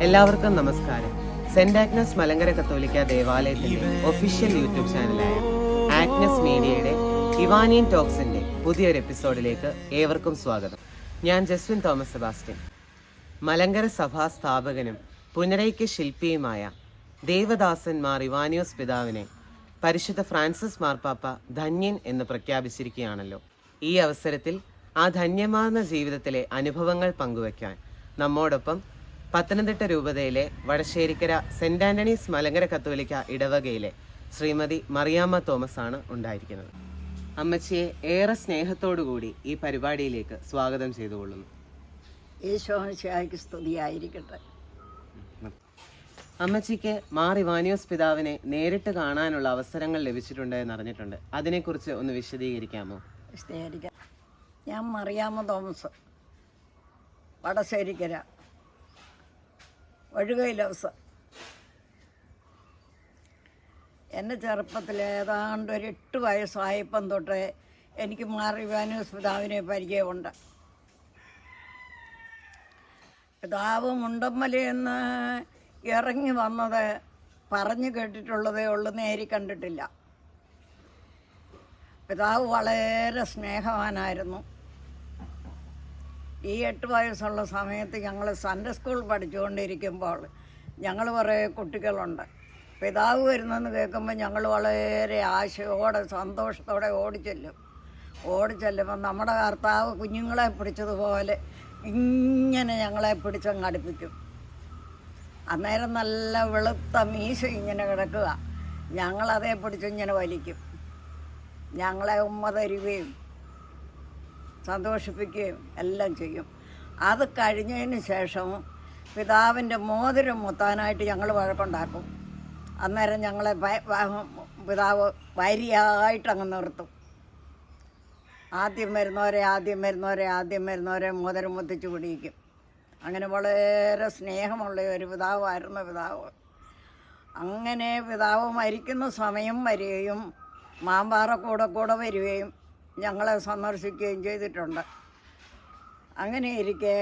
എല്ലാവർക്കും നമസ്കാരം. Saint Agnes Malankara കത്തോലിക്ക ദേവാലയത്തിന്റെ ഒഫീഷ്യൽ യൂട്യൂബ് ചാനലായ ആഗ്നസ് മീഡിയയുടെ ഇവാനിയൻ ടോക്സിന്റെ പുതിയൊരു എപ്പിസോഡിലേക്ക് ഏവർക്കും സ്വാഗതം. ഞാൻ ജസ്വിൻ തോമസ് സെബാസ്റ്റ്യൻ. മലങ്കര സഭാ സ്ഥാപകനും പുനരൈക്യ ശില്പിയുമായ ദേവദാസൻ മാർ ഇവാനിയോസ് പിതാവിനെ പരിശുദ്ധ ഫ്രാൻസിസ് മാർപ്പാപ്പ ധന്യൻ എന്ന് പ്രഖ്യാപിച്ചിരിക്കുകയാണല്ലോ. ഈ അവസരത്തിൽ ആ ധന്യമാർന്ന ജീവിതത്തിലെ അനുഭവങ്ങൾ പങ്കുവയ്ക്കാൻ നമ്മോടൊപ്പം പത്തനംതിട്ട രൂപതയിലെ വടശ്ശേരിക്കര സെന്റ് ആന്റണീസ് മലങ്കര കത്തോലിക്ക ഇടവകയിലെ ശ്രീമതി മറിയാമ്മ തോമസ് ആണ് ഉണ്ടായിരിക്കുന്നത്. അമ്മച്ചിയെ ഏറെ സ്നേഹത്തോടുകൂടി ഈ പരിപാടിയിലേക്ക് സ്വാഗതം ചെയ്തുകൊള്ളുന്നു. ഈശോമിശിഹായ്ക്ക് സ്തുതിയായിരിക്കട്ടെ. അമ്മച്ചിക്ക് മാർ ഇവാനിയോസ് പിതാവിനെ നേരിട്ട് കാണാനുള്ള അവസരങ്ങൾ ലഭിച്ചിട്ടുണ്ട് എന്നറിഞ്ഞിട്ടുണ്ട്. അതിനെക്കുറിച്ച് ഒന്ന് വിശദീകരിക്കാമോ? വിശദീകരിക്കാം. ഞാൻ മറിയാമ്മ തോമസ്, വടശ്ശേരിക്കര ഒഴുകയിലവസ. എൻ്റെ ചെറുപ്പത്തിൽ ഏതാണ്ട് ഒരു 8 വയസ്സായപ്പം തൊട്ട് എനിക്ക് മാർ ഇവാനിയോസ് പിതാവിനെ പരിചയമുണ്ട്. പിതാവ് മുണ്ടമ്മലിൽ നിന്ന് ഇറങ്ങി വന്നത് പറഞ്ഞു കേട്ടിട്ടുള്ളതേ ഉള്ളൂ, നേരി കണ്ടിട്ടില്ല. പിതാവ് വളരെ സ്നേഹവാനായിരുന്നു. ഈ 8 വയസ്സുള്ള സമയത്ത് ഞങ്ങൾ സൺഡേ സ്കൂൾ പഠിച്ചുകൊണ്ടിരിക്കുമ്പോൾ ഞങ്ങൾ കുറേ കുട്ടികളുണ്ട്. പിതാവ് വരുന്നെന്ന് കേൾക്കുമ്പോൾ ഞങ്ങൾ വളരെ ആശയോടെ സന്തോഷത്തോടെ ഓടിച്ചെല്ലുമ്പോൾ നമ്മുടെ കർത്താവ് കുഞ്ഞുങ്ങളെ പിടിച്ചതുപോലെ ഇങ്ങനെ ഞങ്ങളെ പിടിച്ചങ്ങ് അടുപ്പിക്കും. അന്നേരം നല്ല വെളുത്ത മീശ ഇങ്ങനെ കിടക്കുക. ഞങ്ങളതേ പിടിച്ചിങ്ങനെ വലിക്കും. ഞങ്ങളെ ഉമ്മ തരുകയും സന്തോഷിപ്പിക്കുകയും എല്ലാം ചെയ്യും. അത് കഴിഞ്ഞതിന് ശേഷം പിതാവിൻ്റെ മോതിരം മുത്താനായിട്ട് ഞങ്ങൾ വഴക്കുണ്ടാക്കും. അന്നേരം ഞങ്ങളെ പിതാവ് വരിയായിട്ടങ്ങ് നിർത്തും. ആദ്യം വരുന്നവരെ മോതിരം മുത്തിച്ച് പിടിക്കും. അങ്ങനെ വളരെ സ്നേഹമുള്ള ഒരു പിതാവായിരുന്നു പിതാവ്. അങ്ങനെ പിതാവ് മരിക്കുന്ന സമയം വരികയും മാമ്പാറ കൂടെ വരികയും ഞങ്ങളെ സന്ദർശിക്കുകയും ചെയ്തിട്ടുണ്ട്. അങ്ങനെ ഇരിക്കെ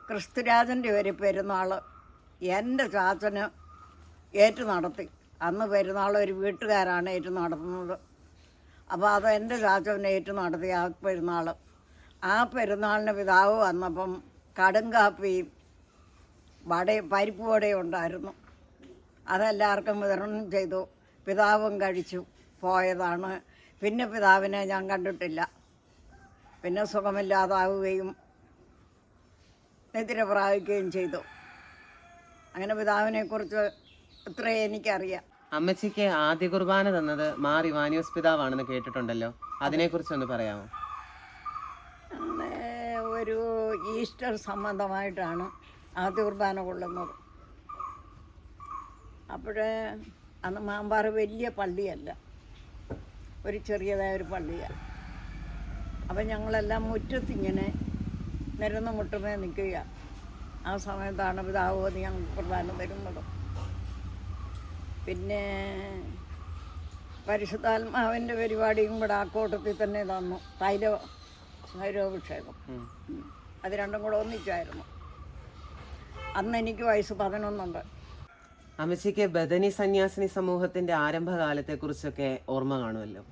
ക്രിസ്തുരാജൻ്റെ ഒരു പെരുന്നാൾ എൻ്റെ ചാച്ചന് ഏറ്റു നടത്തി. അന്ന് പെരുന്നാൾ ഒരു വീട്ടുകാരാണ് ഏറ്റു നടത്തുന്നത്. അപ്പോൾ അത് എൻ്റെ ചാച്ചന് ഏറ്റു നടത്തി ആ പെരുന്നാളിന് പിതാവ് വന്നപ്പം കടുങ്കാപ്പിയും പരിപ്പ് വടയും ഉണ്ടായിരുന്നു. അതെല്ലാവർക്കും വിതരണം ചെയ്തു. പിതാവും കഴിച്ചു പോയതാണ്. പിന്നെ പിതാവിനെ ഞാൻ കണ്ടിട്ടില്ല. പിന്നെ സുഖമില്ലാതാവുകയും നിദ്ര പ്രാപിക്കുകയും ചെയ്തു. അങ്ങനെ പിതാവിനെക്കുറിച്ച് ഇത്രയും എനിക്കറിയാം. അമ്മച്ചിക്ക് ആദ്യ കുർബാന തന്നത് മാർ ഇവാനിയോസ് പിതാവാണെന്ന് കേട്ടിട്ടുണ്ടല്ലോ, അതിനെക്കുറിച്ചൊന്ന് പറയാമോ? അങ്ങനെ ഒരു ഈസ്റ്റർ സംബന്ധമായിട്ടാണ് ആദ്യ കുർബാന കൊള്ളുന്നത്. അപ്പോഴേ അന്ന് മാമ്പാറ് വലിയ പള്ളിയല്ല, ഒരു ചെറിയതായ ഒരു പള്ളിയാണ്. അപ്പം ഞങ്ങളെല്ലാം മുറ്റത്തിങ്ങനെ നിരന്ന് മുട്ടുമേ നിൽക്കുക. ആ സമയത്താണ് പിതാവ് ഞങ്ങൾക്ക് കുർബാന തരുന്നത്. പിന്നെ പരിശുദ്ധാത്മാവിൻ്റെ പരിപാടിയും കൂടെ ആ കൂട്ടത്തിൽ തന്നെ തന്നു. തൈലാഭിഷേകം അത് രണ്ടും കൂടെ ഒന്നിച്ചായിരുന്നു. അന്ന് എനിക്ക് വയസ്സ് 11 അമ്മച്ചിക്ക് ബദനി സന്യാസിനി സമൂഹത്തിന്റെ ആരംഭകാലത്തെ കുറിച്ചൊക്കെ ഓർമ്മ കാണുമല്ലോ.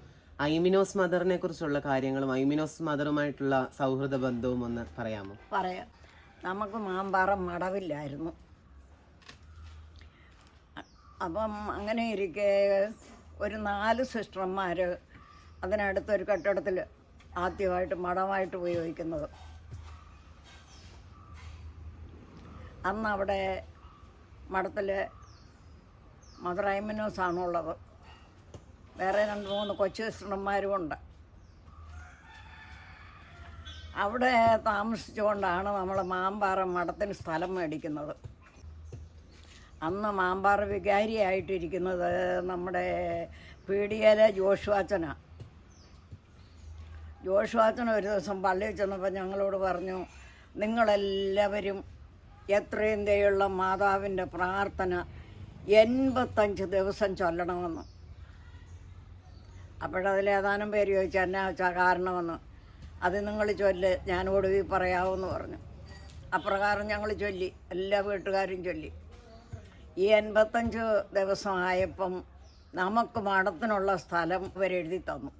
ഐമിനോസ് മദറിനെ കുറിച്ചുള്ള കാര്യങ്ങളും ഐമിനോസ് മദറുമായിട്ടുള്ള സൗഹൃദ ബന്ധവും ഒന്ന് പറയാമോ? പറയാം. നമുക്ക് മാമ്പാറ മടവില്ലായിരുന്നു. അപ്പം അങ്ങനെ ഇരിക്കെ ഒരു 4 സിസ്റ്റർമാർ അതിനടുത്തൊരു കെട്ടിടത്തിൽ ആദ്യമായിട്ട് മഠമായിട്ട് ഉപയോഗിക്കുന്നത്. അന്ന് അവിടെ മഠത്തിൽ മദർ ഐമിനോസ് ആണുള്ളത്. വേറെ 2-3 കൊച്ചു സിസ്റ്റർമാരും ഉണ്ട്. അവിടെ താമസിച്ചുകൊണ്ടാണ് നമ്മൾ മാമ്പാറ മഠത്തിന് സ്ഥലം മേടിക്കുന്നത്. അന്ന് മാമ്പാറ വികാരിയായിട്ടിരിക്കുന്നത് നമ്മുടെ പീടികയിലെ ജോഷുവാച്ചനാണ്. ജോഷുവാച്ചൻ ഒരു ദിവസം പള്ളിയിൽ ചെന്നപ്പോൾ ഞങ്ങളോട് പറഞ്ഞു, നിങ്ങളെല്ലാവരും എത്രയും ദയുള്ള മാതാവിൻ്റെ പ്രാർത്ഥന 85 ദിവസം ചൊല്ലണമെന്ന്. അപ്പോഴതിലേതാനും പേര് ചോദിച്ചു എന്നാ വെച്ചാൽ കാരണമെന്ന്. അത് നിങ്ങൾ ചൊല്ല്, ഞാൻ ഒടുവിൽ പറയാമെന്ന് പറഞ്ഞു. അപ്രകാരം ഞങ്ങൾ ചൊല്ലി, എല്ലാ വീട്ടുകാരും ചൊല്ലി. ഈ 85 ദിവസമായപ്പം നമുക്ക് മഠത്തിനുള്ള സ്ഥലം ഇവരെഴുതി തന്നു.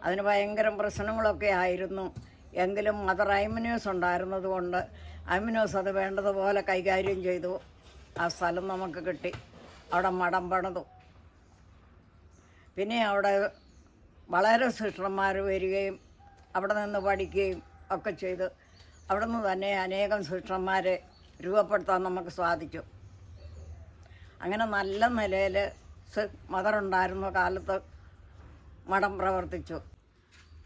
അതിന് ഭയങ്കര പ്രശ്നങ്ങളൊക്കെ ആയിരുന്നു. എങ്കിലും മദർ ഐമിനോസ് ഉണ്ടായിരുന്നത് കൊണ്ട് ഐമിനോസ് അത് വേണ്ടതുപോലെ കൈകാര്യം ചെയ്തു. ആ സ്ഥലം നമുക്ക് കിട്ടി. അവിടെ മഠം പണിതു. പിന്നെ അവിടെ വളരെ സിസ്റ്റർമാർ വരികയും അവിടെ നിന്ന് പഠിക്കുകയും ഒക്കെ ചെയ്ത് അവിടെ നിന്ന് തന്നെ അനേകം സിസ്റ്റർമാരെ രൂപപ്പെടുത്താൻ നമുക്ക് സാധിച്ചു. അങ്ങനെ നല്ല നിലയിൽ മദറുണ്ടായിരുന്ന കാലത്ത് മഠം പ്രവർത്തിച്ചു.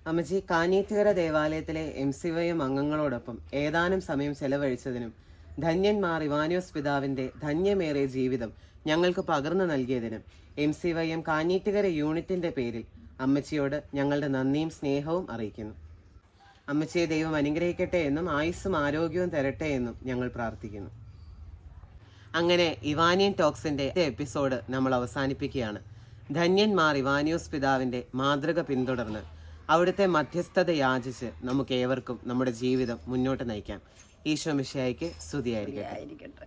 അമ്മച്ചി, കാഞ്ഞീറ്റുകര ദേവാലയത്തിലെ MCYM അംഗങ്ങളോടൊപ്പം ഏതാനും സമയം ചെലവഴിച്ചതിനും ധന്യന്മാർ ഇവാനിയോസ് പിതാവിന്റെ ധന്യമേറിയ ജീവിതം ഞങ്ങൾക്ക് പകർന്നു നൽകിയതിനും MCYM കാഞ്ഞീറ്റുകര യൂണിറ്റിന്റെ പേരിൽ അമ്മച്ചിയോട് ഞങ്ങളുടെ നന്ദിയും സ്നേഹവും അറിയിക്കുന്നു. അമ്മച്ചിയെ ദൈവം അനുഗ്രഹിക്കട്ടെ എന്നും ആയുസ്സും ആരോഗ്യവും തരട്ടെ എന്നും ഞങ്ങൾ പ്രാർത്ഥിക്കുന്നു. അങ്ങനെ ഇവാനിയൻ ടോക്സിന്റെ എപ്പിസോഡ് നമ്മൾ അവസാനിപ്പിക്കുകയാണ്. ധന്യന്മാർ ഇവാനിയോസ് പിതാവിന്റെ മാതൃക പിന്തുടർന്ന് അവിടുത്തെ മധ്യസ്ഥത യാചിച്ച് നമുക്ക് ഏവർക്കും നമ്മുടെ ജീവിതം മുന്നോട്ട് നയിക്കാം. ഈശോ മിശിഹായ്ക്ക് സ്തുതിയായിരിക്കട്ടെ.